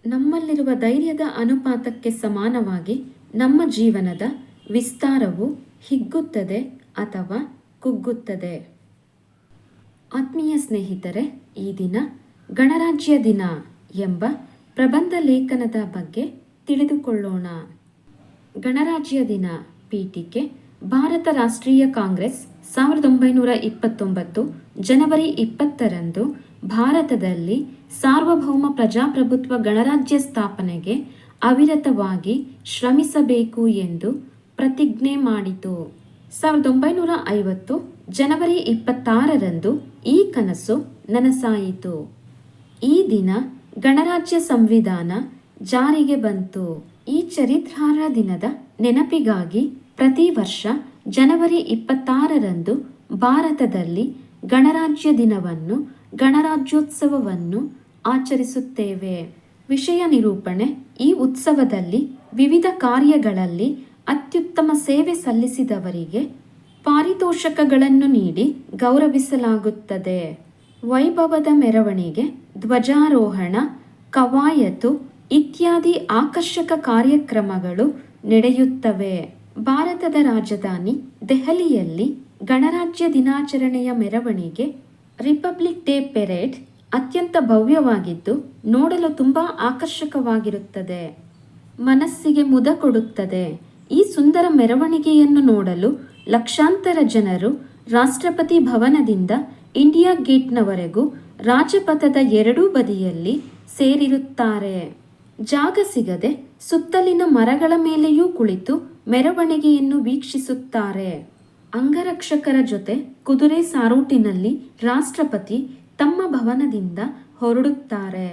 ನಮ್ಮಲ್ಲಿರುವ ಧೈರ್ಯದ ಅನುಪಾತಕ್ಕೆ ಸಮಾನವಾಗಿ ನಮ್ಮ ಜೀವನದ ವಿಸ್ತಾರವು ಹಿಗ್ಗುತ್ತದೆ ಅಥವಾ ಕುಗ್ಗುತ್ತದೆ. ಆತ್ಮೀಯ ಸ್ನೇಹಿತರೆ, ಈ ದಿನ ಗಣರಾಜ್ಯ ದಿನ ಎಂಬ ಪ್ರಬಂಧ ಲೇಖನದ ಬಗ್ಗೆ ತಿಳಿದುಕೊಳ್ಳೋಣ. ಗಣರಾಜ್ಯ ದಿನ ಪೀಠಿಕೆ. ಭಾರತ ರಾಷ್ಟ್ರೀಯ ಕಾಂಗ್ರೆಸ್ 1929 ಜನವರಿ 20ರಂದು ಭಾರತದಲ್ಲಿ ಸಾರ್ವಭೌಮ ಪ್ರಜಾಪ್ರಭುತ್ವ ಗಣರಾಜ್ಯ ಸ್ಥಾಪನೆಗೆ ಅವಿರತವಾಗಿ ಶ್ರಮಿಸಬೇಕು ಎಂದು ಪ್ರತಿಜ್ಞೆ ಮಾಡಿತು. 1950 ಜನವರಿ 26ರಂದು ಈ ಕನಸು ನನಸಾಯಿತು. ಈ ದಿನ ಗಣರಾಜ್ಯ ಸಂವಿಧಾನ ಜಾರಿಗೆ ಬಂತು. ಈ ಚರಿತ್ರಾರ್ಹ ದಿನದ ನೆನಪಿಗಾಗಿ ಪ್ರತಿ ವರ್ಷ ಜನವರಿ 26ರಂದು ಭಾರತದಲ್ಲಿ ಗಣರಾಜ್ಯ ದಿನವನ್ನು, ಗಣರಾಜ್ಯೋತ್ಸವವನ್ನು ಆಚರಿಸುತ್ತೇವೆ. ವಿಷಯ ನಿರೂಪಣೆ. ಈ ಉತ್ಸವದಲ್ಲಿ ವಿವಿಧ ಕಾರ್ಯಗಳಲ್ಲಿ ಅತ್ಯುತ್ತಮ ಸೇವೆ ಸಲ್ಲಿಸಿದವರಿಗೆ ಪಾರಿತೋಷಕಗಳನ್ನು ನೀಡಿ ಗೌರವಿಸಲಾಗುತ್ತದೆ. ವೈಭವದ ಮೆರವಣಿಗೆ, ಧ್ವಜಾರೋಹಣ, ಕವಾಯತು ಇತ್ಯಾದಿ ಆಕರ್ಷಕ ಕಾರ್ಯಕ್ರಮಗಳು ನಡೆಯುತ್ತವೆ. ಭಾರತದ ರಾಜಧಾನಿ ದೆಹಲಿಯಲ್ಲಿ ಗಣರಾಜ್ಯ ದಿನಾಚರಣೆಯ ಮೆರವಣಿಗೆ, ರಿಪಬ್ಲಿಕ್ ಡೇ ಪೆರೇಡ್ ಅತ್ಯಂತ ಭವ್ಯವಾಗಿದ್ದು ನೋಡಲು ತುಂಬಾ ಆಕರ್ಷಕವಾಗಿರುತ್ತದೆ. ಮನಸ್ಸಿಗೆ ಮುದ ಕೊಡುತ್ತದೆ. ಈ ಸುಂದರ ಮೆರವಣಿಗೆಯನ್ನು ನೋಡಲು ಲಕ್ಷಾಂತರ ಜನರು ರಾಷ್ಟ್ರಪತಿ ಭವನದಿಂದ ಇಂಡಿಯಾ ಗೇಟ್ನವರೆಗೂ ರಾಜಪಥದ ಎರಡೂ ಬದಿಯಲ್ಲಿ ಸೇರಿರುತ್ತಾರೆ. ಜಾಗ ಸಿಗದೆ ಸುತ್ತಲಿನ ಮರಗಳ ಮೇಲೆಯೂ ಕುಳಿತು ಮೆರವಣಿಗೆಯನ್ನು ವೀಕ್ಷಿಸುತ್ತಾರೆ. ಅಂಗರಕ್ಷಕರ ಜೊತೆ ಕುದುರೆ ಸಾರೋಟಿನಲ್ಲಿ ರಾಷ್ಟ್ರಪತಿ ತಮ್ಮ ಭವನದಿಂದ ಹೊರಡುತ್ತಾರೆ.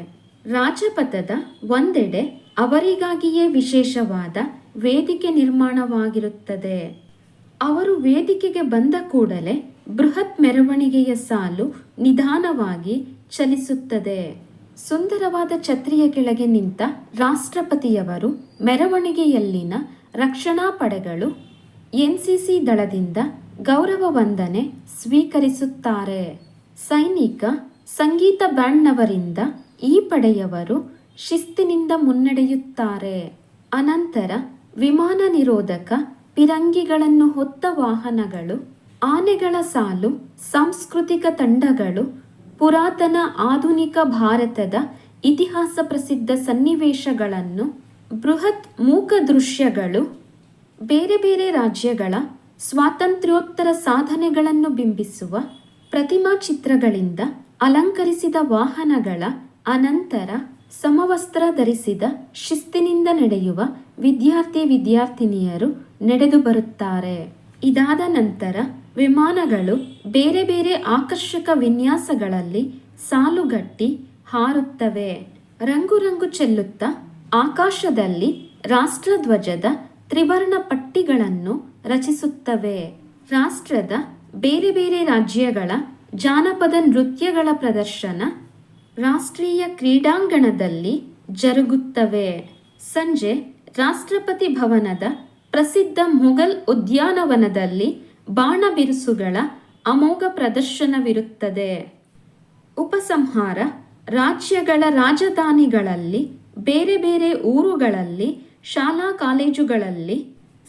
ರಾಜಪಥದ ಒಂದೆಡೆ ಅವರಿಗಾಗಿಯೇ ವಿಶೇಷವಾದ ವೇದಿಕೆ ನಿರ್ಮಾಣವಾಗಿರುತ್ತದೆ. ಅವರು ವೇದಿಕೆಗೆ ಬಂದ ಕೂಡಲೇ ಬೃಹತ್ ಮೆರವಣಿಗೆಯ ಸಾಲು ನಿಧಾನವಾಗಿ ಚಲಿಸುತ್ತದೆ. ಸುಂದರವಾದ ಛತ್ರಿಯ ಕೆಳಗೆ ನಿಂತ ರಾಷ್ಟ್ರಪತಿಯವರು ಮೆರವಣಿಗೆಯಲ್ಲಿನ ರಕ್ಷಣಾ ಪಡೆಗಳು, ಎನ್ಸಿಸಿ ದಳದಿಂದ ಗೌರವ ವಂದನೆ ಸ್ವೀಕರಿಸುತ್ತಾರೆ. ಸೈನಿಕ ಸಂಗೀತ ಬ್ಯಾಂಡ್ನವರಿಂದ ಈ ಪಡೆಯವರು ಶಿಸ್ತಿನಿಂದ ಮುನ್ನಡೆಯುತ್ತಾರೆ. ಅನಂತರ ವಿಮಾನ ನಿರೋಧಕ ಪಿರಂಗಿಗಳನ್ನು ಹೊತ್ತ ವಾಹನಗಳು, ಆನೆಗಳ ಸಾಲು, ಸಾಂಸ್ಕೃತಿಕ ತಂಡಗಳು, ಪುರಾತನ ಆಧುನಿಕ ಭಾರತದ ಇತಿಹಾಸ ಪ್ರಸಿದ್ಧ ಸನ್ನಿವೇಶಗಳನ್ನು, ಬೃಹತ್ ಮೂಕ ದೃಶ್ಯಗಳು, ಬೇರೆ ಬೇರೆ ರಾಜ್ಯಗಳ ಸ್ವಾತಂತ್ರ್ಯೋತ್ತರ ಸಾಧನೆಗಳನ್ನು ಬಿಂಬಿಸುವ ಪ್ರತಿಮಾ ಚಿತ್ರಗಳಿಂದ ಅಲಂಕರಿಸಿದ ವಾಹನಗಳ ಅನಂತರ ಸಮವಸ್ತ್ರ ಧರಿಸಿದ ಶಿಸ್ತಿನಿಂದ ನಡೆಯುವ ವಿದ್ಯಾರ್ಥಿನಿಯರು ನಡೆದು ಬರುತ್ತಾರೆ. ಇದಾದ ನಂತರ ವಿಮಾನಗಳು ಬೇರೆ ಬೇರೆ ಆಕರ್ಷಕ ವಿನ್ಯಾಸಗಳಲ್ಲಿ ಸಾಲುಗಟ್ಟಿ ಹಾರುತ್ತವೆ. ರಂಗು ರಂಗು ಚೆಲ್ಲುತ್ತಾ ಆಕಾಶದಲ್ಲಿ ರಾಷ್ಟ್ರಧ್ವಜದ ತ್ರಿವರ್ಣ ಪಟ್ಟಿಗಳನ್ನು ರಚಿಸುತ್ತವೆ. ರಾಷ್ಟ್ರದ ಬೇರೆ ಬೇರೆ ರಾಜ್ಯಗಳ ಜಾನಪದ ನೃತ್ಯಗಳ ಪ್ರದರ್ಶನ ರಾಷ್ಟ್ರೀಯ ಕ್ರೀಡಾಂಗಣದಲ್ಲಿ ಜರುಗುತ್ತವೆ. ಸಂಜೆ ರಾಷ್ಟ್ರಪತಿ ಭವನದ ಪ್ರಸಿದ್ಧ ಮೊಘಲ್ ಉದ್ಯಾನವನದಲ್ಲಿ ಬಾಣ ಬಿರುಸುಗಳ ಅಮೋಘ ಪ್ರದರ್ಶನವಿರುತ್ತದೆ. ಉಪಸಂಹಾರ. ರಾಜ್ಯಗಳ ರಾಜಧಾನಿಗಳಲ್ಲಿ, ಬೇರೆ ಬೇರೆ ಊರುಗಳಲ್ಲಿ, ಶಾಲಾ ಕಾಲೇಜುಗಳಲ್ಲಿ,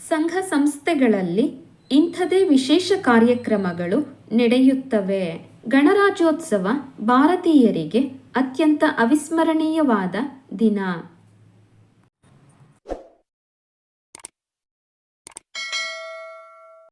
ಸಂಘ ಸಂಸ್ಥೆಗಳಲ್ಲಿ ಇಂಥದೇ ವಿಶೇಷ ಕಾರ್ಯಕ್ರಮಗಳು ನಡೆಯುತ್ತವೆ. ಗಣರಾಜ್ಯೋತ್ಸವ ಭಾರತೀಯರಿಗೆ ಅತ್ಯಂತ ಅವಿಸ್ಮರಣೀಯವಾದ ದಿನ.